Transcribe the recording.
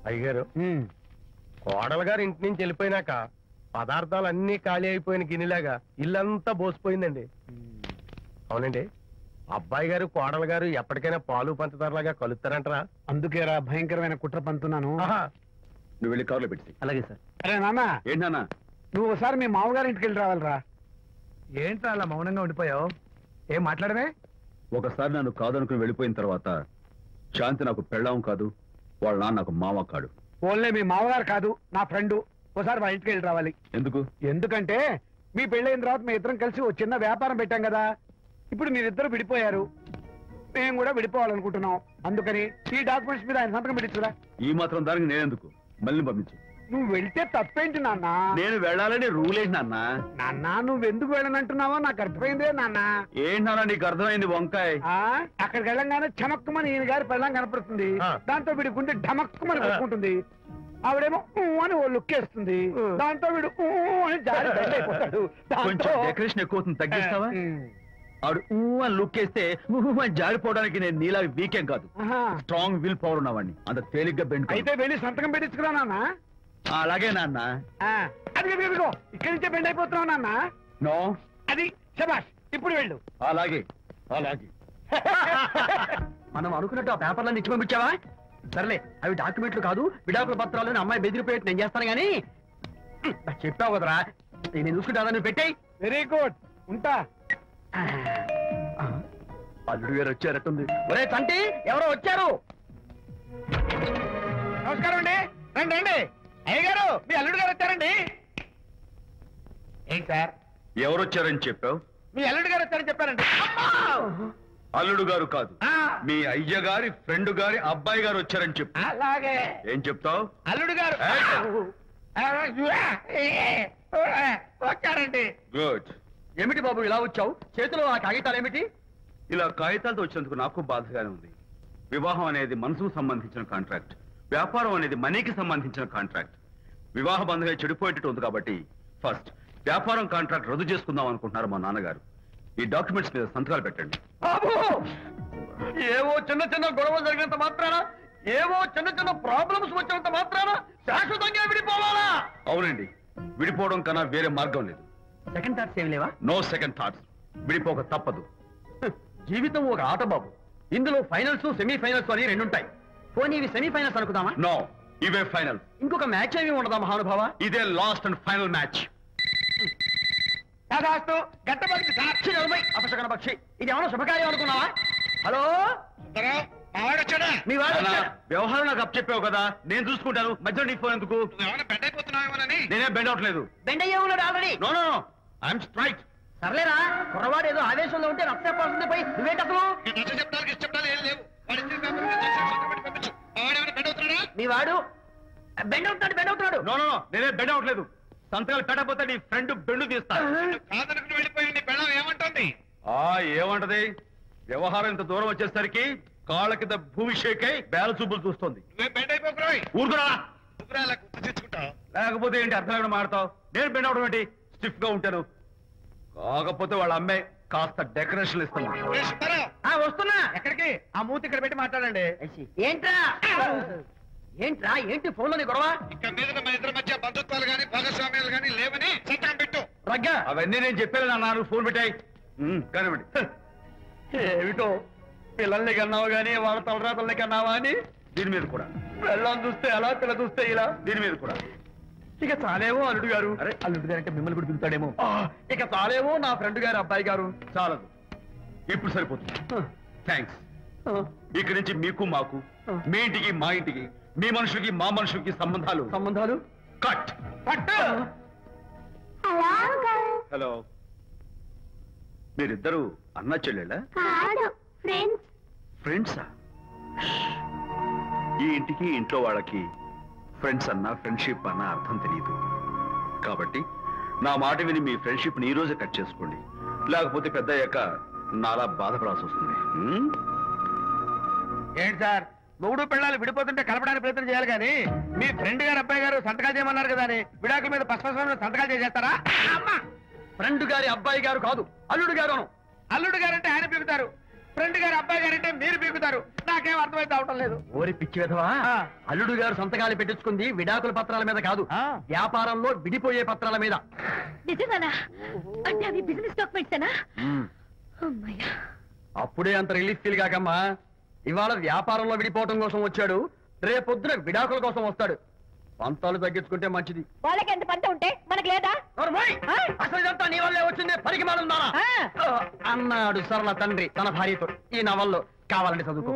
అయ్యగారు కోడలు గారు ఇంటి నుంచి వెళ్ళిపోయినాక పదార్థాలు అన్ని ఖాళీ అయిపోయిన గిన్నెలాగా ఇల్లంతా బోసిపోయిందండి. అవునండి, అబ్బాయి గారు కోడలు గారు ఎప్పటికైనా పాలు పంచదారలాగా కలుస్తారంటరా? అందుకేరా భయంకరమైన కుట్ర పంతున్నాను. నువ్వు వెళ్ళి కారులో పెట్టి. అలాగే సార్. అరే నాన్న, ఏంటన్నా? నువ్వు ఒకసారి మీ మామగారి ఇంటికి వెళ్ళి రావాలరా. ఏంట్రా అలా మౌనంగా ఉండిపోయావు? ఏం మాట్లాడమే? ఒకసారి నన్ను కాదనుకుని వెళ్ళిపోయిన తర్వాత శాంతి నాకు పెళ్ళాం కాదు, వాళ్ళ నాన్న నాకు మామ కాడు. ఓన్లే మీ మామగారు కాదు, నా ఫ్రెండ్. ఒకసారి వాళ్ళ ఇంటికి వెళ్ళి రావాలి. ఎందుకు? ఎందుకంటే మీ పెళ్ళైన తర్వాత మీ ఇద్దరం కలిసి ఒక చిన్న వ్యాపారం పెట్టాం కదా. ఇప్పుడు మీరిద్దరు విడిపోయారు, మేము కూడా విడిపోవాలనుకుంటున్నాం. అందుకని ఈ డాక్యుమెంట్స్ మీద ఆయన సంతకం పెట్టించురా. ఈ మాత్రం దానికి నేనెందుకు? మళ్ళీ పంపించు. నువ్వు వెళ్తే తప్పేంటి నాన్న? నేను వెళ్ళాలని రూల్ ఏంటి నాన్న? నాన్న నువ్వు ఎందుకు వెళ్ళనంటున్నావో నాకు అర్థమైందే నాన్న. ఏంటి నాన్న నీకు అర్థమైంది వంకాయ? అక్కడికి వెళ్ళంగానే చమక్కుమని ఈయన గారి పెళ్ళం కనపడుతుంది. దాంతో వీడి గుండె ఢమక్కుమని కొట్టుకుంటుంది. ఆవిడేమో అని ఓ లుక్ వేస్తుంది. దాంతో వీడు అని జారి బెడ్ అయిపోతాడు. కొంచెం డెకరేషన్ ఎక్కువ అవుతుంది, తగ్గిస్తావా? ఆవిడ అని లుక్ వేస్తే అని జారిపోవడానికి నేను నీలా వీకేం కాదు, స్ట్రాంగ్ విల్ పవర్ ఉన్నవాడిని. అంత తేలిగ్గా బెండ్ అయితే వెళ్ళి సంతకం పెట్టించుకురా నాన్న. అలాగే నాన్న. అది ఇక్కడి నుంచే బెండ్ అయిపోతున్నావు నాన్న. నో, అది శబాష్. ఇప్పుడు వెళ్ళు. అలాగే అలాగే. మనం అనుకున్నట్టు ఆ పేపర్లను ఇచ్చి పంపించావా? సర్లే, అవి డాక్యుమెంట్లు కాదు, విడాకుల పత్రాలు. అమ్మాయి బెదిరిపోయేట్టు నేను చేస్తాను గానీ చెప్పావు కదరా, నేను చూసుకుంటా. నువ్వు పెట్టాయి. వెరీ గుడ్, ఉంటా. అల్లుడు గారు వచ్చారట్టుంది. ఒరే తంటి, ఎవరో వచ్చారు. నమస్కారం అండి. రండి రండి. అయ్య గారు, మీ అల్లుడు గారు వచ్చారండి. ఏంటి సార్? ఎవరు వచ్చారని చెప్పావు? మీ అల్లుడు గారు వచ్చారని చెప్పారండి. అల్లుడు గారు కాదు, మీ అయ్య గారి ఫ్రెండ్ గారి అబ్బాయి గారు వచ్చారని చెప్పు. అలాగే. ఏం చెప్తావు? అల్లుడు గారు వచ్చారండి. గుడ్. ఏమిటి బాబు ఇలా వచ్చావు? చేతిలో ఆ కాగితాలు ఏమిటి? ఇలా కాగితాలతో వచ్చినందుకు నాకు బాధగానే ఉంది. వివాహం అనేది మనసుకు సంబంధించిన కాంట్రాక్ట్, వ్యాపారం అనేది మనీకి సంబంధించిన కాంట్రాక్ట్. వివాహ బంధంగా చెడిపోయేటట్టు ఉంది కాబట్టి ఫస్ట్ వ్యాపారం కాంట్రాక్ట్ రద్దు చేసుకుందాం అనుకుంటున్నారు మా నాన్నగారు. ఈ డాక్యుమెంట్స్ మీద సంతకాలు పెట్టండి. బాబు, ఏవో చిన్న చిన్న గొడవలు జరిగినంత మాత్రాన, ఏవో చిన్న చిన్న ప్రాబ్లమ్స్ వచ్చినంత మాత్రాన శాశ్వతంగా విడిపోవాలా? అవునండి, విడిపోవడం కన్నా వేరే మార్గం లేదు. సెకండ్ థాట్స్ ఏం లేవా? No second thoughts. విడిపోక తప్పదు. జీవితం ఒక ఆట బాబు. ఇందులో ఫైనల్స్, సెమీఫైనల్స్ అని రెండుంటాయి. పోనీ ఇవి సెమీఫైనల్స్ అనుకుందామా? నో, ఇవే ఫైనల్. ఇంకొక మ్యాచ్ ఏమి ఉండదా మహానుభావ? ఇదే లాస్ట్ అండ్ ఫైనల్ మ్యాచ్. అపశకన పక్షి, ఇది ఏమన్నా శుభకార్యం అనుకున్నావా? హలో, మీ వాడు వ్యవహారం నాకు అప్ చెప్పావు కదా, నేను చూసుకుంటాను. మధ్యలో నీ ఫోన్ ఎందుకు? నేనే బెండ్ అవట్లేదు. బెండ్ అయ్యే ఉన్నాడు already. No no, I'm straight. సర్లేరా, కుర్రవాడు ఏదో ఆవేశంలో ఉంటే రక్త చెప్పాల్సింది పోయి నువ్వేంటి అసలు? మీ వాడు బెండ్ అవుతున్నాడు, బెండ్ అవుతున్నాడు. నో నో, నేనే బెండ్ అవట్లేదు. సంతకాలు పెట్టకపోతే నీ ఫ్రెండ్ బెండు తీస్తా. ఏమంటుంది? ఏమంటది? వ్యవహారం ఇంత దూరం వచ్చేసరికి కాళ్ళ కింద భూమి షేక్ అయి బేల చూపులు చూస్తుంది. ఊరుకురా, లేకపోతే ఏంటి అర్థం లేకుండా మాడతావు? నేను బెండ్ అవడం ఏంటి? స్టిఫ్ గా ఉంటాను. కాకపోతే వాళ్ళ అమ్మాయి కాస్త డెకరేషన్ ఇస్తాను. వస్తున్నా. ఎక్కడికి? ఆ మూతి ఇక్కడ పెట్టి మాట్లాడండి. ఏంట్రా ఏంట్రా ఏంటి ఫోన్ లోని గొడవ? ఇక్కడ మీద మన ఇద్దరి మధ్య బంధుత్వాలు గాని భాగస్వామ్యాలు గాని లేవని సంతకం పెట్టు. రగ్గా, అవన్నీ నేను చెప్పాను అన్నారు. ఫోన్ పెట్టాయి కానివ్వండి. ఏమిటో పిల్లల్ని కన్నావు గానీ వాళ్ళ తలరాతల్ని కన్నావా అని. దీని మీద కూడా పిల్లల్ని చూస్తే అలా, పిల్ల చూస్తే ఇలా. దీని మీద కూడా ఇక చాలేమో అల్లుడు గారు. అరే, అల్లుడు గారు అంటే మిమ్మల్ని కూడా పిలుతాడేమో. ఇక చాలేమో నా ఫ్రెండ్ గారు అబ్బాయి గారు. చాలదు, ఇప్పుడు సరిపోతుంది. థ్యాంక్స్. ఇక్కడి నుంచి మీకు మాకు, మీ ఇంటికి మా ఇంటికి, మీ మనుషులకి మా మనుషులకి సంబంధాలు కట్. హలో, మీరిద్దరు అన్నా చెల్లెళ్ళా? ఫ్రెండ్సా? ఈ ఇంటికి ఇంట్లో వాళ్ళకి ఫ్రెండ్స్ అన్నా ఫ్రెండ్షిప్ అన్నా అర్థం తెలియదు. కాబట్టి నా మాట విని మీ ఫ్రెండ్షిప్ ని ఈ రోజే కట్ చేసుకోండి, లేకపోతే పెద్ద అయ్యాక నాలా బాధపడాల్సి వస్తుంది. ఏంటి సార్, మొగుడు పిల్లలు విడిపోతుంటే కలపడానికి ప్రయత్నం చేయాలి కానీ మీ ఫ్రెండ్ గారు అబ్బాయి గారు సంతకాలు చేయమన్నారు కదా అని విడాకుల మీద పశ్చిమ సంతకాలు చేసేస్తారా? ఫ్రెండ్ గారి అబ్బాయి గారు కాదు, అల్లుడు గారు. అల్లుడు గారు అంటే ఆయన పిలుతారు, ఫ్రెండ్ గారు అబ్బాయి గారు అంటే మీరు పీకుతారు. నాకేం అర్థమైతే అవటం లేదు. ఓరి పిచ్చి విధవా, అల్లుడు గారు సంతకాలు పెట్టించుకుంది విడాకుల పత్రాల మీద కాదు, వ్యాపారంలో విడిపోయే పత్రాల మీద. నిజంగానా? అంటే అవి బిజినెస్ డాక్యుమెంట్సేనా? అప్పుడే అంత రిలీఫ్ ఫీల్ కాకమ్మా. ఇవాళ వ్యాపారంలో విడిపోవటం కోసం వచ్చాడు, రేపొద్దున విడాకుల కోసం వస్తాడు. పంతాలు తగ్గించుకుంటే మంచిది. వాళ్ళకి ఎంత పంట ఉంటే మనకు లేదా? అసలు ఇదంతా నీ వల్లే వచ్చింది, పరికి మానుందా అన్నాడు సరళ తండ్రి తన భార్యతో. ఈ నవల్లో కావాలంటే చదువుకో.